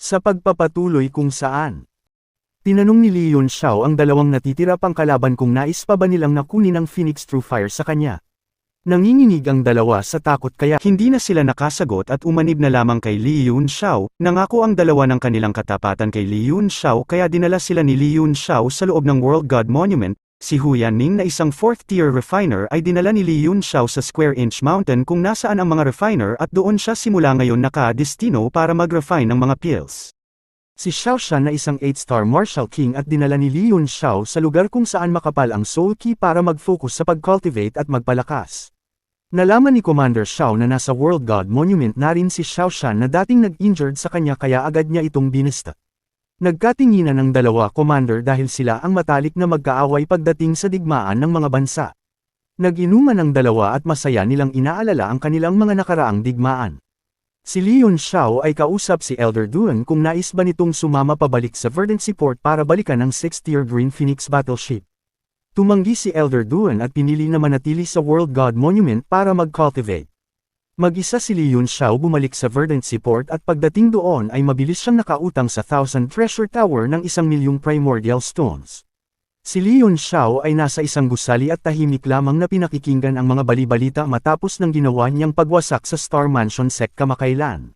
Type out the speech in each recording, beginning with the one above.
Sa pagpapatuloy kung saan. Tinanong ni Li Yunxiao ang dalawang natitira pang kalaban kung nais pa ba nilang nakunin ang Phoenix True Fire sa kanya. Nanginginig ang dalawa sa takot kaya hindi na sila nakasagot at umanib na lamang kay Li Yunxiao. Nangako ang dalawa ng kanilang katapatan kay Li Yunxiao kaya dinala sila ni Li Yunxiao sa loob ng World God Monument. Si Hu Yanning na isang 4th-tier refiner ay dinala ni Li Yunxiao sa Square Inch Mountain kung nasaan ang mga refiner at doon siya simula ngayon naka-destino para mag-refine ng mga pills. Si Xiao Shan na isang 8-star Martial King at dinala ni Li Yunxiao sa lugar kung saan makapal ang Soul Key para mag-focus sa pag-cultivate at magpalakas. Nalaman ni Commander Xiao na nasa World God Monument na rin si Xiao Shan na dating nag-injured sa kanya kaya agad niya itong binista. Nagkatinginan ng dalawa Commander dahil sila ang matalik na magkaaway pagdating sa digmaan ng mga bansa. Nag-inuman ang dalawa at masaya nilang inaalala ang kanilang mga nakaraang digmaan. Si Li Yunxiao ay kausap si Elder Duan kung nais ba nitong sumama pabalik sa Verdancy Port para balikan ang 6th-tier Green Phoenix battleship. Tumanggi si Elder Duan at pinili na manatili sa World God Monument para mag-cultivate. Mag-isa si Li Yunxiao bumalik sa Verdancy Port at pagdating doon ay mabilis siyang nakautang sa 1,000 Treasure Tower ng 1,000,000 Primordial Stones. Si Li Yunxiao ay nasa isang gusali at tahimik lamang na pinakikinggan ang mga bali-balita matapos ng ginawa niyang pagwasak sa Star Mansion sect kamakailan.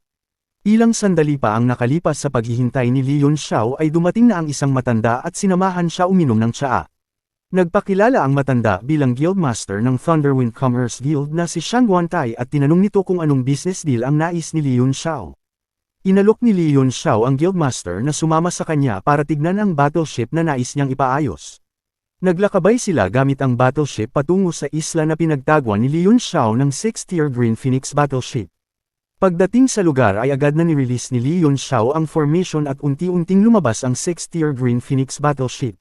Ilang sandali pa ang nakalipas sa paghihintay ni Li Yunxiao ay dumating na ang isang matanda at sinamahan siya uminom ng tsaa. Nagpakilala ang matanda bilang Guildmaster ng Thunderwind Commerce Guild na si Shang Guantai at tinanong nito kung anong business deal ang nais ni Li Yunxiao. Inalok ni Li Yunxiao ang Guildmaster na sumama sa kanya para tignan ang battleship na nais niyang ipaayos. Naglakabay sila gamit ang battleship patungo sa isla na pinagtagwan ni Li Yunxiao ng 6th-tier Green Phoenix battleship. Pagdating sa lugar ay agad na ni-release ni Li Yunxiao ang formation at unti-unting lumabas ang 6th-tier Green Phoenix battleship.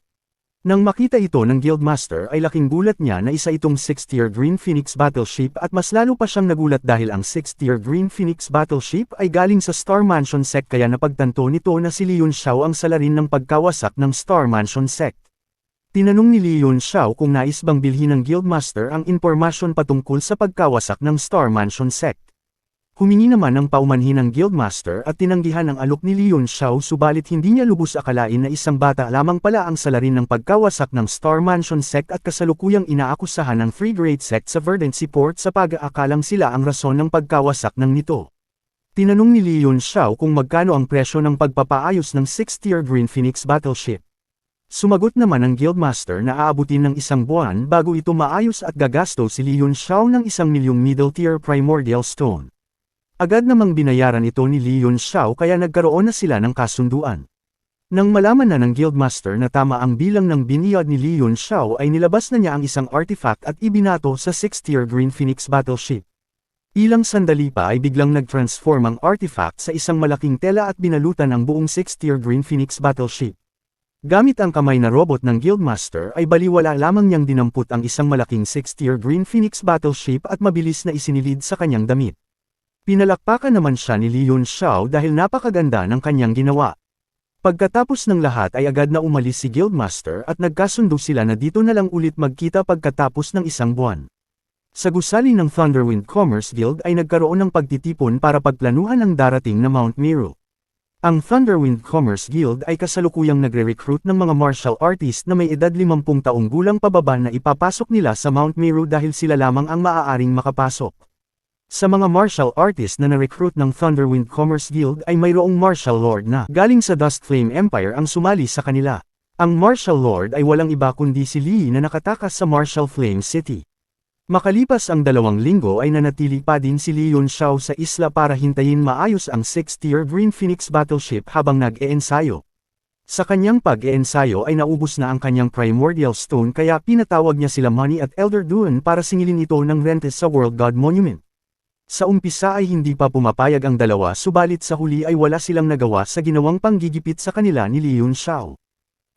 Nang makita ito ng Guildmaster ay laking gulat niya na isa itong 6th-tier Green Phoenix battleship at mas lalo pa siyang nagulat dahil ang 6th-tier Green Phoenix battleship ay galing sa Star Mansion sect kaya napagtanto nito na si Li Yunxiao ang salarin ng pagkawasak ng Star Mansion sect. Tinanong ni Li Yunxiao kung nais bang bilhin ng Guildmaster ang impormasyon patungkol sa pagkawasak ng Star Mansion sect. Humingi naman ng paumanhin ng Guildmaster at tinanggihan ang alok ni Li Yunxiao subalit hindi niya lubos akalain na isang bata lamang pala ang salarin ng pagkawasak ng Star Mansion sect at kasalukuyang inaakusahan ng Three Great Sect sa Verdancy Port sa pag-aakalang sila ang rason ng pagkawasak ng nito. Tinanong ni Li Yunxiao kung magkano ang presyo ng pagpapaayos ng 6th-tier Green Phoenix battleship. Sumagot naman ang Guildmaster na aabutin ng isang buwan bago ito maayos at gagasto si Li Yunxiao ng 1,000,000 middle-tier Primordial Stone. Agad namang binayaran ito ni Li Yunxiao kaya nagkaroon na sila ng kasunduan. Nang malaman na ng Guildmaster na tama ang bilang ng biniyad ni Li Yunxiao ay nilabas na niya ang isang artifact at ibinato sa 6th-tier Green Phoenix battleship. Ilang sandali pa ay biglang nag-transform ang artifact sa isang malaking tela at binalutan ang buong 6th-tier Green Phoenix battleship. Gamit ang kamay na robot ng Guildmaster ay baliwala lamang niyang dinampot ang isang malaking 6th-tier Green Phoenix battleship at mabilis na isinilid sa kanyang damit. Pinalakpakan naman siya ni Li Yunxiao dahil napakaganda ng kanyang ginawa. Pagkatapos ng lahat ay agad na umalis si Guildmaster at nagkasundo sila na dito na lang ulit magkita pagkatapos ng isang buwan. Sa gusali ng Thunderwind Commerce Guild ay nagkaroon ng pagtitipon para pagplanuhan ang darating na Mount Meru. Ang Thunderwind Commerce Guild ay kasalukuyang nagre-recruit ng mga martial artist na may edad 50 taong gulang pababa na ipapasok nila sa Mount Meru dahil sila lamang ang maaaring makapasok. Sa mga martial artist na na-recruit ng Thunderwind Commerce Guild ay mayroong martial lord na galing sa Dust Flame Empire ang sumali sa kanila. Ang martial lord ay walang iba kundi si Li na nakatakas sa Martial Flame City. Makalipas ang 2 linggo ay nanatili pa din si Li Yunxiao sa isla para hintayin maayos ang 6th-tier Green Phoenix battleship habang nag-eensayo. Sa kanyang pag-eensayo ay naubos na ang kanyang Primordial Stone kaya pinatawag niya sila Money at Elder Duan para singilin ito ng rentes sa World God Monument. Sa umpisa ay hindi pa pumapayag ang dalawa subalit sa huli ay wala silang nagawa sa ginawang panggigipit sa kanila ni Li Yunxiao.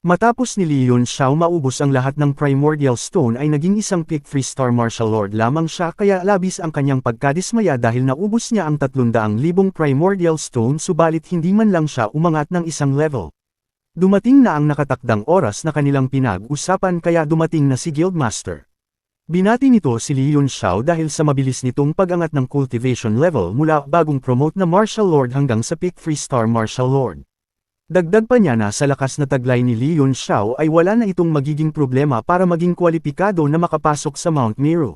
Matapos ni Li Yunxiao maubos ang lahat ng Primordial Stone ay naging isang pick 3-star Martial Lord lamang siya kaya labis ang kanyang pagkadismaya dahil naubos niya ang 300,000 Primordial Stone subalit hindi man lang siya umangat ng isang level. Dumating na ang nakatakdang oras na kanilang pinag-usapan kaya dumating na si Guildmaster. Binati nito si Li Yunxiao dahil sa mabilis nitong pag-angat ng cultivation level mula bagong promote na Martial Lord hanggang sa peak 3-star Martial Lord. Dagdag pa niya na sa lakas na taglay ni Li Yunxiao ay wala na itong magiging problema para maging kwalipikado na makapasok sa Mount Meru.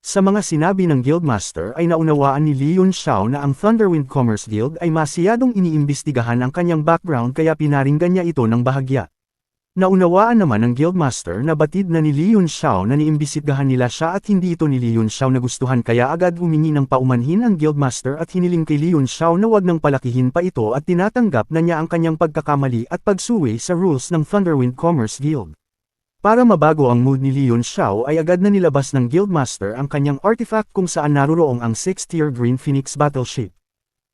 Sa mga sinabi ng Guildmaster ay naunawaan ni Li Yunxiao na ang Thunderwind Commerce Guild ay masyadong iniimbestigahan ang kanyang background kaya pinaringgan niya ito ng bahagya. Naunawaan naman ng Guildmaster na batid na ni Li Yunxiao na niimbestigahan nila siya at hindi ito ni Li Yunxiao nagustuhan kaya agad humingi ng paumanhin ang Guildmaster at hiniling kay Li Yunxiao na wag nang palakihin pa ito at tinatanggap na niya ang kanyang pagkakamali at pagsuwi sa rules ng Thunderwind Commerce Guild. Para mabago ang mood ni Li Yunxiao ay agad na nilabas ng Guildmaster ang kanyang artifact kung saan naroroong ang 6th-tier Green Phoenix Battleship.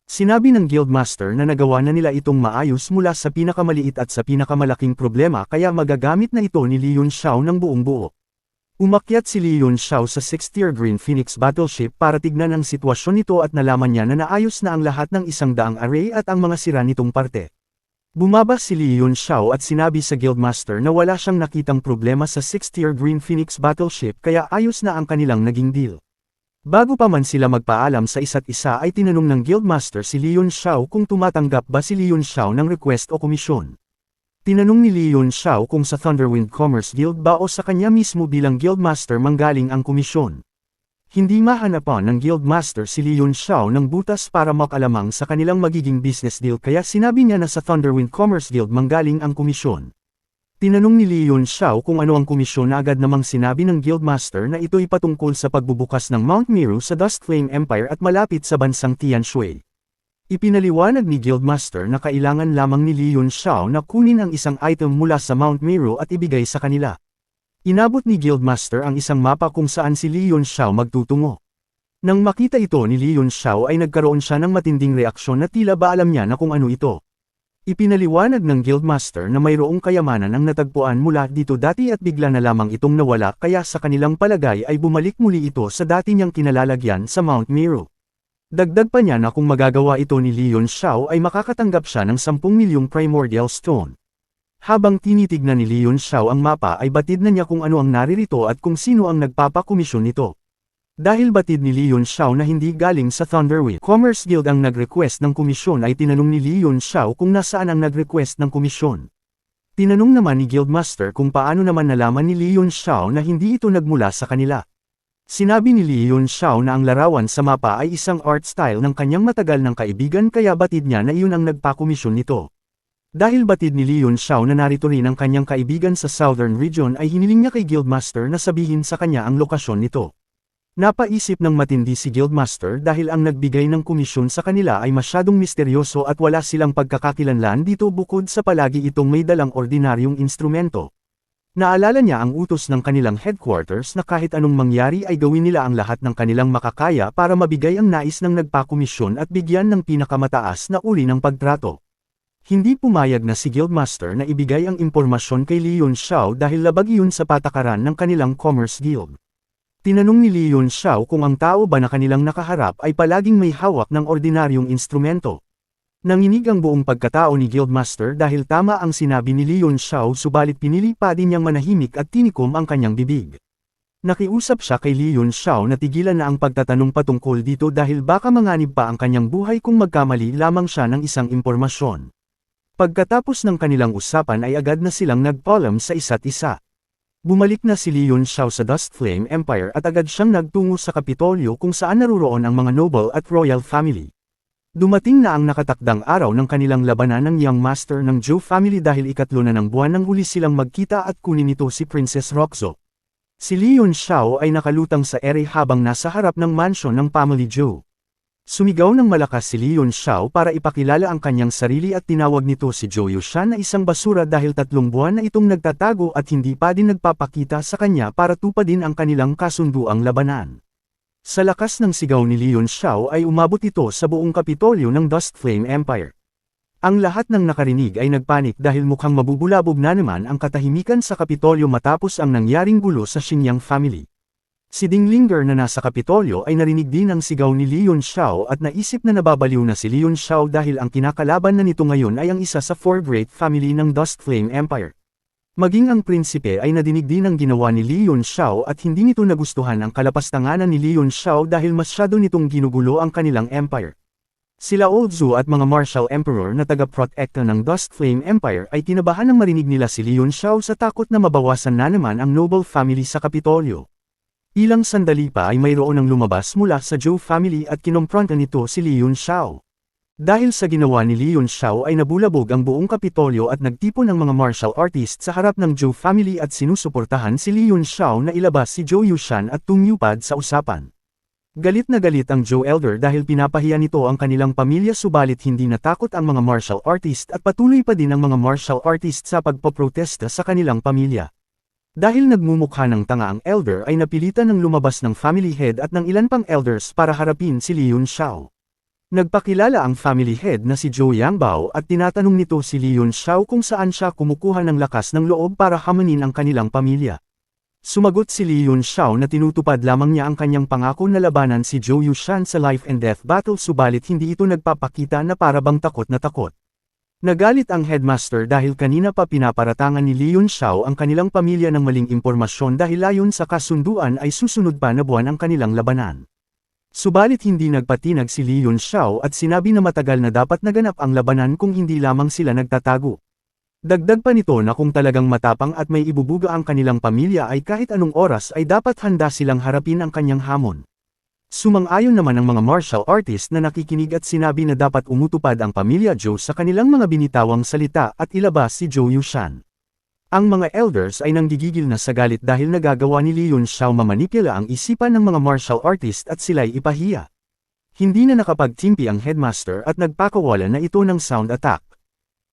Sinabi ng Guildmaster na nagawa na nila itong maayos mula sa pinakamaliit at sa pinakamalaking problema kaya magagamit na ito ni Li Yunxiao ng buong buo. Umakyat si Li Yunxiao sa 6th-tier Green Phoenix Battleship para tignan ang sitwasyon nito at nalaman niya na naayos na ang lahat ng 100 array at ang mga sira nitong parte. Bumaba si Li Yunxiao at sinabi sa Guildmaster na wala siyang nakitang problema sa 6th-tier Green Phoenix Battleship kaya ayos na ang kanilang naging deal. Bago pa man sila magpaalam sa isa't isa ay tinanong ng Guildmaster si Li Yunxiao kung tumatanggap ba si Li Yunxiao ng request o komisyon. Tinanong ni Li Yunxiao kung sa Thunderwind Commerce Guild ba o sa kanya mismo bilang Guildmaster manggaling ang komisyon. Hindi mahanapan ng Guildmaster si Li Yunxiao ng butas para makalamang sa kanilang magiging business deal kaya sinabi niya na sa Thunderwind Commerce Guild manggaling ang komisyon. Tinanong ni Li Yunxiao kung ano ang komisyon na agad namang sinabi ng Guildmaster na ito'y patungkol sa pagbubukas ng Mount Meru sa Dustflame Empire at malapit sa bansang Tianshui. Ipinaliwanag ni Guildmaster na kailangan lamang ni Li Yunxiao na kunin ang isang item mula sa Mount Meru at ibigay sa kanila. Inabot ni Guildmaster ang isang mapa kung saan si Li Yunxiao magtutungo. Nang makita ito ni Li Yunxiao ay nagkaroon siya ng matinding reaksyon na tila ba alam niya na kung ano ito. Ipinaliwanag ng Guildmaster na mayroong kayamanan ang natagpuan mula dito dati at bigla na lamang itong nawala kaya sa kanilang palagay ay bumalik muli ito sa dati niyang kinalalagyan sa Mount Meru. Dagdag pa niya na kung magagawa ito ni Li Yunxiao ay makakatanggap siya ng 10 milyong Primordial Stone. Habang tinitignan ni Li Yunxiao ang mapa ay batid na niya kung ano ang naririto at kung sino ang nagpapakomisyon nito. Dahil batid ni Li Yunxiao na hindi galing sa Thunderwind Commerce Guild ang nag-request ng komisyon ay tinanong ni Li Yunxiao kung nasaan ang nag-request ng komisyon. Tinanong naman ni Guildmaster kung paano naman nalaman ni Li Yunxiao na hindi ito nagmula sa kanila. Sinabi ni Li Yunxiao na ang larawan sa mapa ay isang art style ng kanyang matagal ng kaibigan kaya batid niya na iyon ang nagpakomisyon nito. Dahil batid ni Li Yunxiao na narito rin ang kanyang kaibigan sa Southern Region ay hiniling niya kay Guildmaster na sabihin sa kanya ang lokasyon nito. Napaisip ng matindi si Guildmaster dahil ang nagbigay ng komisyon sa kanila ay masyadong misteryoso at wala silang pagkakakilanlan dito bukod sa palagi itong may dalang ordinaryong instrumento. Naalala niya ang utos ng kanilang headquarters na kahit anong mangyari ay gawin nila ang lahat ng kanilang makakaya para mabigay ang nais ng nagpakomisyon at bigyan ng pinakamataas na uri ng pagtrato. Hindi pumayag na si Guildmaster na ibigay ang impormasyon kay Li Yunxiao dahil labag iyon sa patakaran ng kanilang Commerce Guild. Tinanong ni Li Yunxiao kung ang tao ba na kanilang nakaharap ay palaging may hawak ng ordinaryong instrumento. Nanginig ang buong pagkatao ni Guildmaster dahil tama ang sinabi ni Li Yunxiao subalit pinili pa din niyang manahimik at tinikom ang kanyang bibig. Nakiusap siya kay Li Yunxiao na tigilan na ang pagtatanong patungkol dito dahil baka manganib pa ang kanyang buhay kung magkamali lamang siya ng isang impormasyon. Pagkatapos ng kanilang usapan ay agad na silang nagpaalam sa isa't isa. Bumalik na si Li Yunxiao sa Dustflame Empire at agad siyang nagtungo sa Kapitolyo kung saan naruroon ang mga noble at royal family. Dumating na ang nakatakdang araw ng kanilang labanan ng Young Master ng Zhou family dahil ikatlo na ng buwan nang huli silang magkita at kunin nito si Princess Roxo. Si Li Yunxiao ay nakalutang sa ere habang nasa harap ng mansyon ng Family Zhou. Sumigaw ng malakas si Li Yunxiao para ipakilala ang kanyang sarili at tinawag nito si Zhou Yushan na isang basura dahil 3 buwan na itong nagtatago at hindi pa din nagpapakita sa kanya para tupadin ang kanilang kasunduang labanan. Sa lakas ng sigaw ni Li Yunxiao ay umabot ito sa buong Kapitolyo ng Dustflame Empire. Ang lahat ng nakarinig ay nagpanik dahil mukhang mabubulabog na naman ang katahimikan sa Kapitolyo matapos ang nangyaring gulo sa Xinyang family. Si Ding Linger na nasa Kapitolyo ay narinig din ang sigaw ni Li Yunxiao at naisip na nababaliw na si Li Yunxiao dahil ang kinakalaban na nito ngayon ay ang isa sa 4 great family ng Dustflame Empire. Maging ang prinsipe ay nadinig din ang ginawa ni Li Yunxiao at hindi nito nagustuhan ang kalapastanganan ni Li Yunxiao dahil masyado nitong ginugulo ang kanilang empire. Sila Old Zhu at mga martial emperor na taga-protekta ng Dust Flame Empire ay kinabahan nang marinig nila si Li Yunxiao sa takot na mabawasan na naman ang noble family sa Kapitolyo. Ilang sandali pa ay mayroon ang lumabas mula sa Zhou family at kinompronta nito si Li Yunxiao. Dahil sa ginawa ni Li Yunxiao ay nabulabog ang buong Kapitolyo at nagtipon ang mga martial artists sa harap ng Zhou family at sinusuportahan si Li Yunxiao na ilabas si Zhou Yushan at Tung Yupad sa usapan. Galit na galit ang Zhou elder dahil pinapahiya nito ang kanilang pamilya subalit hindi natakot ang mga martial artist at patuloy pa din ang mga martial artist sa pagpoprotesta sa kanilang pamilya. Dahil nagmumukha ng tanga ang elder ay napilitan ng lumabas ng family head at ng ilan pang elders para harapin si Li Yunxiao. Nagpakilala ang family head na si Zhou Yangbao at tinatanong nito si Li Yunxiao kung saan siya kumukuha ng lakas ng loob para hamanin ang kanilang pamilya. Sumagot si Li Yunxiao na tinutupad lamang niya ang kanyang pangako na labanan si Zhou Yushan sa life and death battle subalit hindi ito nagpapakita na para bang takot na takot. Nagalit ang headmaster dahil kanina pa pinaparatangan ni Li Yunxiao ang kanilang pamilya ng maling impormasyon dahil ayon sa kasunduan ay susunod pa na buwan ang kanilang labanan. Subalit hindi nagpatinag si Li Yunxiao at sinabi na matagal na dapat naganap ang labanan kung hindi lamang sila nagtatago. Dagdag pa nito na kung talagang matapang at may ibubuga ang kanilang pamilya ay kahit anong oras ay dapat handa silang harapin ang kanyang hamon. Sumang-ayon naman ang mga martial artist na nakikinig at sinabi na dapat umutupad ang pamilya Zhou sa kanilang mga binitawang salita at ilabas si Zhou Yushan. Ang mga elders ay nanggigigil na sa galit dahil nagagawa ni Li Yunxiao mamanipula ang isipan ng mga martial artist at sila'y ipahiya. Hindi na nakapagtimpi ang headmaster at nagpakawala na ito ng sound attack.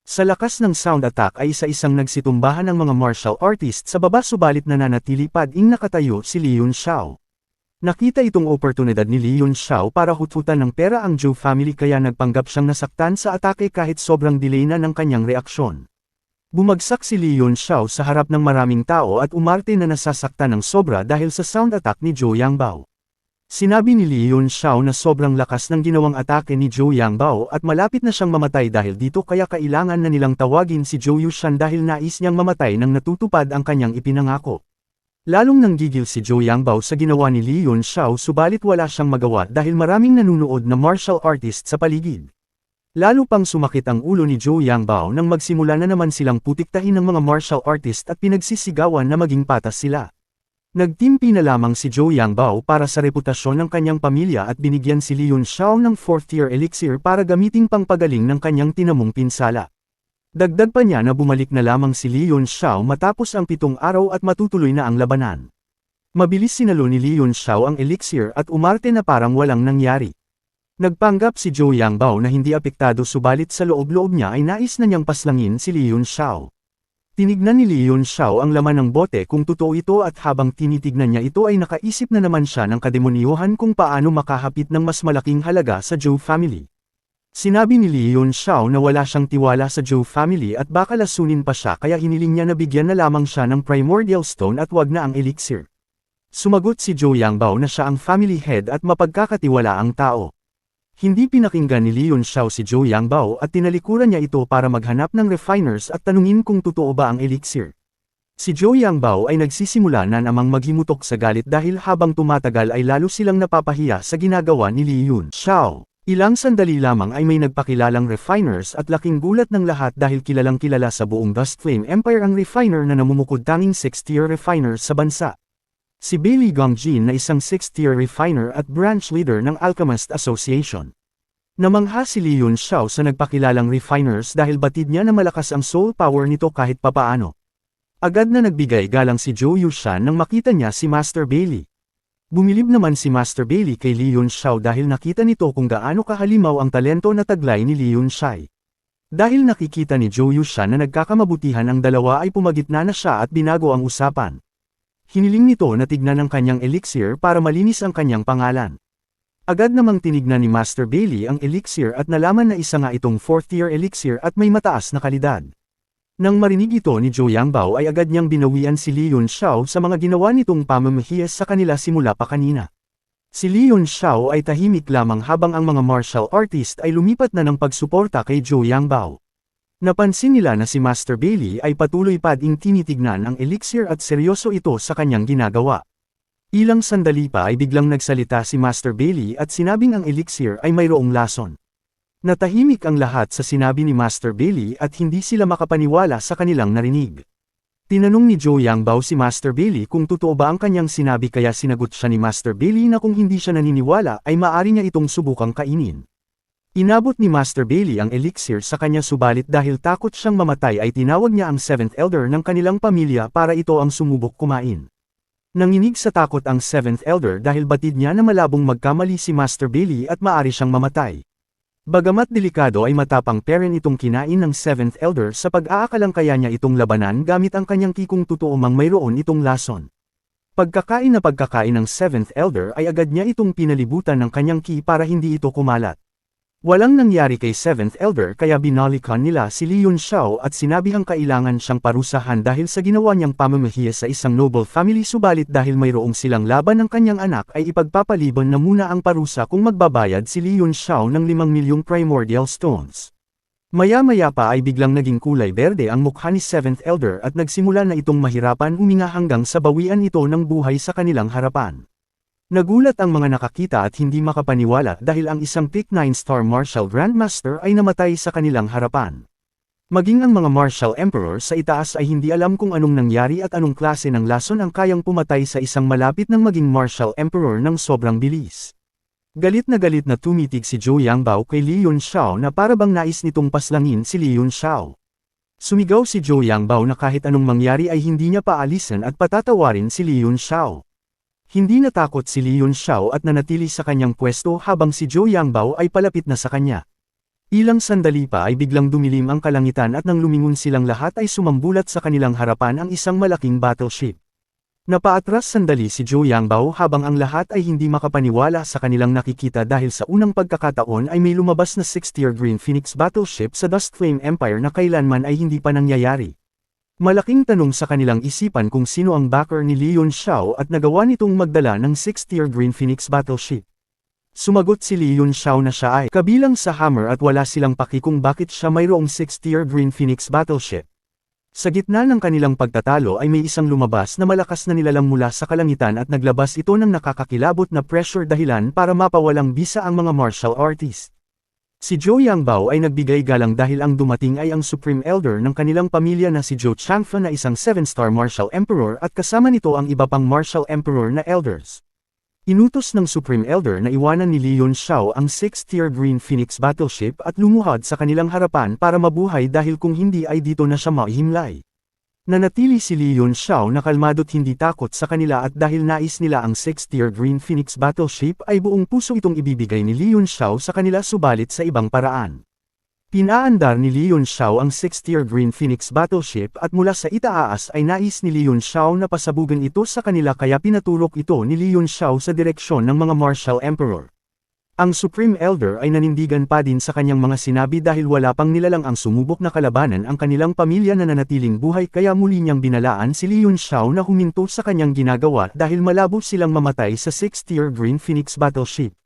Sa lakas ng sound attack ay isa-isang nagsitumbahan ang mga martial artist sa baba subalit nananatili pading nakatayo si Li Yunxiao. Nakita itong oportunidad ni Li Yunxiao para hututan ng pera ang Zhou family kaya nagpanggap siyang nasaktan sa atake kahit sobrang delay na ng kanyang reaksyon. Bumagsak si Li Yunxiao sa harap ng maraming tao at umarte na nasasaktan ng sobra dahil sa sound attack ni Zhou Yangbao. Sinabi ni Li Yunxiao na sobrang lakas ng ginawang atake ni Zhou Yangbao at malapit na siyang mamatay dahil dito kaya kailangan na nilang tawagin si Zhou Yushan dahil nais niyang mamatay nang natutupad ang kanyang ipinangako. Lalong nanggigil si Zhou Yangbao sa ginawa ni Li Yunxiao subalit wala siyang magawa dahil maraming nanunood na martial artist sa paligid. Lalo pang sumakit ang ulo ni Zhou Yangbao nang magsimula na naman silang putiktahin ng mga martial artist at pinagsisigawan na maging patas sila. Nagtimpi na lamang si Zhou Yangbao para sa reputasyon ng kanyang pamilya at binigyan si Li Yunxiao ng 4th year elixir para gamiting pangpagaling ng kanyang tinamong pinsala. Dagdag pa niya na bumalik na lamang si Li Yunxiao matapos ang 7 araw at matutuloy na ang labanan. Mabilis sinalo ni Li Yunxiao ang elixir at umarte na parang walang nangyari. Nagpanggap si Zhou Yangbao na hindi apektado subalit sa loob-loob niya ay nais na niyang paslangin si Li Yunxiao. Tinignan ni Li Yunxiao ang laman ng bote kung totoo ito at habang tinitignan niya ito ay nakaisip na naman siya ng kademonyohan kung paano makahapit ng mas malaking halaga sa Zhou family. Sinabi ni Li Yunxiao na wala siyang tiwala sa Zhou family at baka lasunin pa siya kaya hiniling niya na bigyan na lamang siya ng primordial stone at wag na ang elixir. Sumagot si Zhou Yangbao na siya ang family head at mapagkakatiwala ang tao. Hindi pinakinggan ni Li Yunxiao si Zhou Yangbao at tinalikuran niya ito para maghanap ng refiners at tanungin kung totoo ba ang elixir. Si Zhou Yangbao ay nagsisimula na namang maghimutok sa galit dahil habang tumatagal ay lalo silang napapahiya sa ginagawa ni Li Yunxiao. Ilang sandali lamang ay may nagpakilalang refiners at laking gulat ng lahat dahil kilalang kilala sa buong Dust Flame Empire ang refiner na namumukod tanging 6th-tier refiner sa bansa. Si Bailey Gongjin na isang 6th-tier refiner at branch leader ng Alchemist Association. Namangha si Li Yunxiao sa nagpakilalang refiners dahil batid niya na malakas ang soul power nito kahit papaano. Agad na nagbigay galang si Zhou Yushan nang makita niya si Master Bailey. Bumilib naman si Master Bailey kay Li Yunxiao dahil nakita nito kung gaano kahalimaw ang talento na taglay ni Li Yunxiao. Dahil nakikita ni Zhou Yushan na nagkakamabutihan ang dalawa ay pumagitna na siya at binago ang usapan. Hiniling nito na tignan ang kanyang elixir para malinis ang kanyang pangalan. Agad namang tinignan ni Master Bailey ang elixir at nalaman na isa nga itong 4th-tier elixir at may mataas na kalidad. Nang marinig ito ni Zhou Yangbao ay agad niyang binawian si Li Yunxiao sa mga ginawa nitong pamamahiyas sa kanila simula pa kanina. Si Li Yunxiao ay tahimik lamang habang ang mga martial artist ay lumipat na ng pagsuporta kay Zhou Yangbao. Napansin nila na si Master Bailey ay patuloy pa ding tinitignan ang elixir at seryoso ito sa kanyang ginagawa. Ilang sandali pa ay biglang nagsalita si Master Bailey at sinabing ang elixir ay mayroong lason. Natahimik ang lahat sa sinabi ni Master Bailey at hindi sila makapaniwala sa kanilang narinig. Tinanong ni Zhou Yangbao si Master Bailey kung totoo ba ang kanyang sinabi kaya sinagot siya ni Master Bailey na kung hindi siya naniniwala ay maaari niya itong subukang kainin. Inabot ni Master Bailey ang elixir sa kanya subalit dahil takot siyang mamatay ay tinawag niya ang 7th Elder ng kanilang pamilya para ito ang sumubok kumain. Nanginig sa takot ang 7th Elder dahil batid niya na malabong magkamali si Master Bailey at maaari siyang mamatay. Bagamat delikado ay matapang parent itong kinain ng 7th Elder sa pag-aakalang kaya niya itong labanan gamit ang kanyang kikong totoo mang mayroon itong lason. Pagkakain ng 7th Elder ay agad niya itong pinalibutan ng kanyang ki para hindi ito kumalat. Walang nangyari kay 7th Elder kaya binalikan nila si Li Yunxiao at sinabihang kailangan siyang parusahan dahil sa ginawa niyang pamamahiya sa isang noble family subalit dahil mayroong silang laban ng kanyang anak ay ipagpapaliban na muna ang parusa kung magbabayad si Li Yunxiao ng 5 milyong primordial stones. Maya-maya pa ay biglang naging kulay berde ang mukha ni 7th Elder at nagsimula na itong mahirapan huminga hanggang sa bawian ito ng buhay sa kanilang harapan. Nagulat ang mga nakakita at hindi makapaniwala dahil ang isang Pick 9-star Martial Grandmaster ay namatay sa kanilang harapan. Maging ang mga Martial Emperor sa itaas ay hindi alam kung anong nangyari at anong klase ng lason ang kayang pumatay sa isang malapit ng maging Martial Emperor ng sobrang bilis. Galit na tumitig si Zhou Yangbao kay Li Yunxiao na para bang nais nitong paslangin si Li Yunxiao. Sumigaw si Zhou Yangbao na kahit anong mangyari ay hindi niya paalisin at patatawarin si Li Yunxiao. Hindi natakot si Li Yunxiao at nanatili sa kanyang pwesto habang si Zhou Yangbao ay palapit na sa kanya. Ilang sandali pa ay biglang dumilim ang kalangitan at nang lumingon silang lahat ay sumambulat sa kanilang harapan ang isang malaking battleship. Napaatras sandali si Zhou Yangbao habang ang lahat ay hindi makapaniwala sa kanilang nakikita dahil sa unang pagkakataon ay may lumabas na 6th-tier Green Phoenix battleship sa Dust Flame Empire na kailanman ay hindi pa nangyayari. Malaking tanong sa kanilang isipan kung sino ang backer ni Li Yunxiao at nagawa nitong magdala ng 6th-tier Green Phoenix battleship. Sumagot si Li Yunxiao na siya ay kabilang sa Hammer at wala silang paki kung bakit siya mayroong 6th-tier Green Phoenix battleship. Sa gitna ng kanilang pagtatalo ay may isang lumabas na malakas na nilalang mula sa kalangitan at naglabas ito ng nakakakilabot na pressure dahilan para mapawalang bisa ang mga martial artist. Si Zhou Yangbao ay nagbigay galang dahil ang dumating ay ang Supreme Elder ng kanilang pamilya na si Zhou Changfa na isang 7-star Martial Emperor at kasama nito ang iba pang Martial Emperor na Elders. Inutos ng Supreme Elder na iwanan ni Li Yunxiao ang 6th-tier Green Phoenix battleship at lumuhad sa kanilang harapan para mabuhay dahil kung hindi ay dito na siya mahihimlay. Nanatili si Li Yunxiao na kalmado't hindi takot sa kanila at dahil nais nila ang 6th-tier Green Phoenix battleship ay buong puso itong ibibigay ni Li Yunxiao sa kanila subalit sa ibang paraan. Pinaandar ni Li Yunxiao ang 6th-tier Green Phoenix battleship at mula sa itaas ay nais ni Li Yunxiao na pasabugan ito sa kanila kaya pinatulok ito ni Li Yunxiao sa direksyon ng mga Martial Emperor. Ang Supreme Elder ay nanindigan pa din sa kanyang mga sinabi dahil wala pang nilalang ang sumubok na kalabanan ang kanilang pamilya na nanatiling buhay kaya muli niyang binalaan si Li Yunxiao na huminto sa kanyang ginagawa dahil malabo silang mamatay sa 6th-tier Green Phoenix battleship.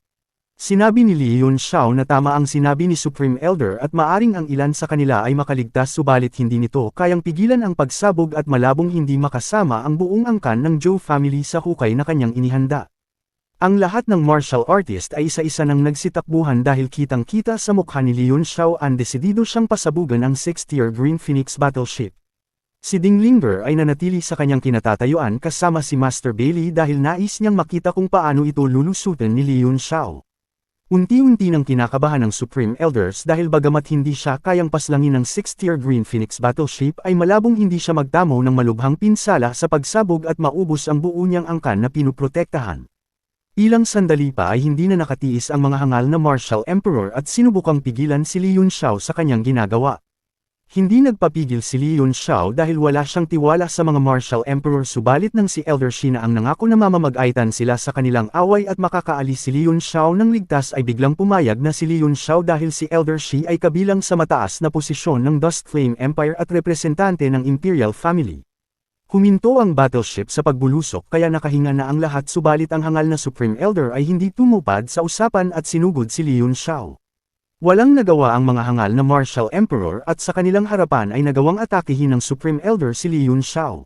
Sinabi ni Li Yunxiao na tama ang sinabi ni Supreme Elder at maaring ang ilan sa kanila ay makaligtas subalit hindi nito kayang pigilan ang pagsabog at malabong hindi makasama ang buong angkan ng Zhou family sa hukay na kanyang inihanda. Ang lahat ng martial artist ay isa-isa nang nagsitakbuhan dahil kitang-kita sa mukha ni Li Yunxiao ang desidido siyang pasabugan ang 6th-tier Green Phoenix battleship. Si Ding Linger ay nanatili sa kanyang kinatatayuan kasama si Master Bailey dahil nais niyang makita kung paano ito lulusutin ni Li Yunxiao. Unti-unti nang kinakabahan ng Supreme Elders dahil bagamat hindi siya kayang paslangin ng 6th-tier Green Phoenix battleship ay malabong hindi siya magtamo ng malubhang pinsala sa pagsabog at maubos ang buo niyang angkan na pinuprotektahan. Ilang sandali pa ay hindi na nakatiis ang mga hangal na Martial Emperor at sinubukang pigilan si Li Yunxiao sa kanyang ginagawa. Hindi nagpapigil si Li Yunxiao dahil wala siyang tiwala sa mga Martial Emperor subalit nang si Elder Shi na ang nangako na mamamag-aitan sila sa kanilang away at makakaalis si Li Yunxiao ng ligtas ay biglang pumayag na si Li Yunxiao dahil si Elder Shi ay kabilang sa mataas na posisyon ng Dust Flame Empire at representante ng Imperial Family. Huminto ang battleship sa pagbulusok kaya nakahinga na ang lahat subalit ang hangal na Supreme Elder ay hindi tumupad sa usapan at sinugod si Li Yunxiao. Walang nagawa ang mga hangal na Martial Emperor at sa kanilang harapan ay nagawang atakihin ng Supreme Elder si Li Yun Xiao.